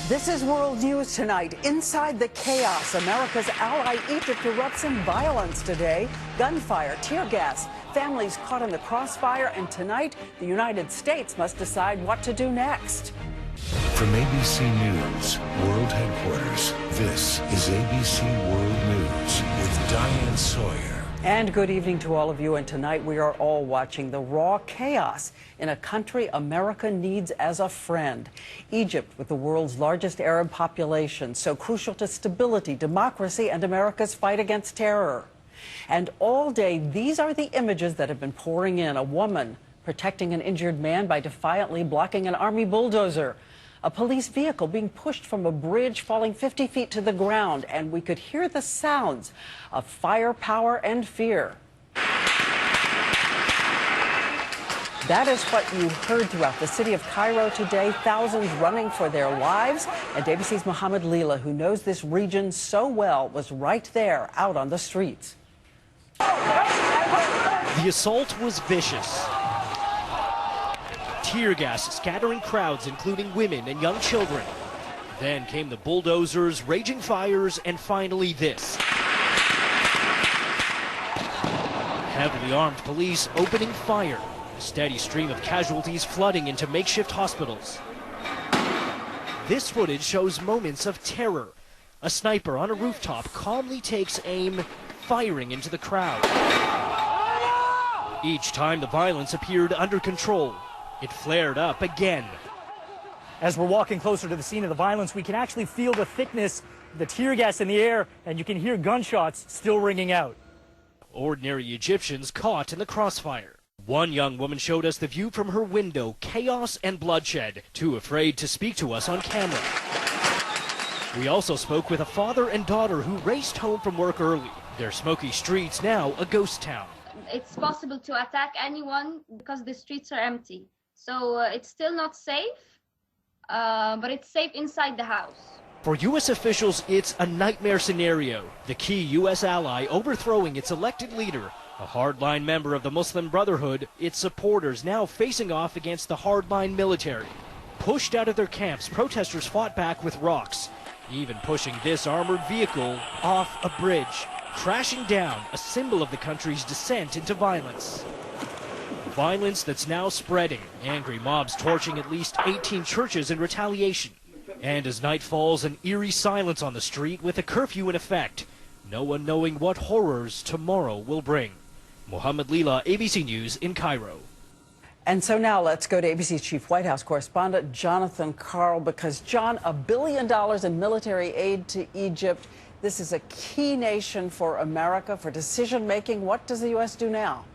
This is World News Tonight. Inside the chaos, America's ally Egypt erupts in violence today. Gunfire, tear gas, families caught in the crossfire, and tonight the United States must decide what to do next. From ABC News, World Headquarters, this is ABC World News with Diane Sawyer. And good evening to all of you. And tonight we are all watching the raw chaos in a country America needs as a friend. Egypt, with the world's largest Arab population, so crucial to stability, democracy, and America's fight against terror. And all day, these are the images that have been pouring in. A woman protecting an injured man by defiantly blocking an army bulldozer. A police vehicle being pushed from a bridge, falling 50 feet to the ground, and we could hear the sounds of firepower and fear. That is what you heard throughout the city of Cairo today, thousands running for their lives. And ABC's Mohammed Lila, who knows this region so well, was right there out on the streets. The assault was vicious. Tear gas scattering crowds, including women and young children. Then came the bulldozers, raging fires, and finally this. Heavily armed police opening fire. A steady stream of casualties flooding into makeshift hospitals. This footage shows moments of terror. A sniper on a rooftop calmly takes aim, firing into the crowd. Each time the violence appeared under control, it flared up again. As we're walking closer to the scene of the violence, we can actually feel the thickness of the tear gas in the air, and you can hear gunshots still ringing out. Ordinary Egyptians caught in the crossfire. One young woman showed us the view from her window, chaos and bloodshed, too afraid to speak to us on camera. We also spoke with a father and daughter who raced home from work early. Their smoky streets now a ghost town. It's possible to attack anyone because the streets are empty. So it's still not safe, but it's safe inside the house. For U.S. officials, it's a nightmare scenario. The key U.S. ally overthrowing its elected leader, a hardline member of the Muslim Brotherhood, its supporters now facing off against the hardline military. Pushed out of their camps, protesters fought back with rocks, even pushing this armored vehicle off a bridge, crashing down, a symbol of the country's descent into violence. Violence that's now spreading, angry mobs torching at least 18 churches in retaliation. And as night falls, an eerie silence on the street with a curfew in effect, no one knowing what horrors tomorrow will bring. Mohammed Lila, ABC News in Cairo. And so now let's go to ABC's chief White House correspondent, Jonathan Karl, because, John, $1 billion in military aid to Egypt. This is a key nation for America, for decision-making. What does the U.S. do now?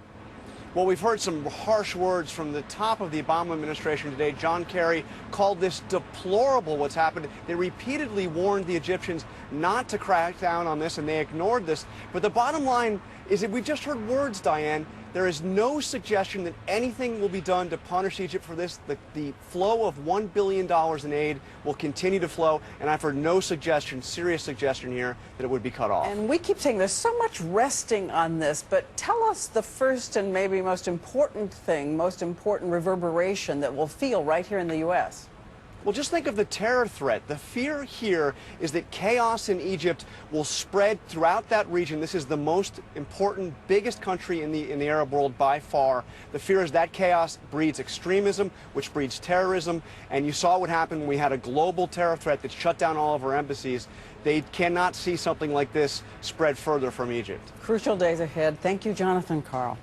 Well, we've heard some harsh words from the top of the Obama administration today. John Kerry called this deplorable, what's happened. They repeatedly warned the Egyptians not to crack down on this, and they ignored this. But the bottom line is that we've just heard words, Diane. There is no suggestion that anything will be done to punish Egypt for this. The flow of $1 billion in aid will continue to flow, and I've heard no suggestion, serious suggestion here, that it would be cut off. And we keep saying there's so much resting on this, but tell us the first and maybe most important thing, most important reverberation that we'll feel right here in the U.S. Well, just think of the terror threat. The fear here is that chaos in Egypt will spread throughout that region. This is the most important, biggest country in the Arab world by far. The fear is that chaos breeds extremism, which breeds terrorism. And you saw what happened when we had a global terror threat that shut down all of our embassies. They cannot see something like this spread further from Egypt. Crucial days ahead. Thank you, Jonathan Karl.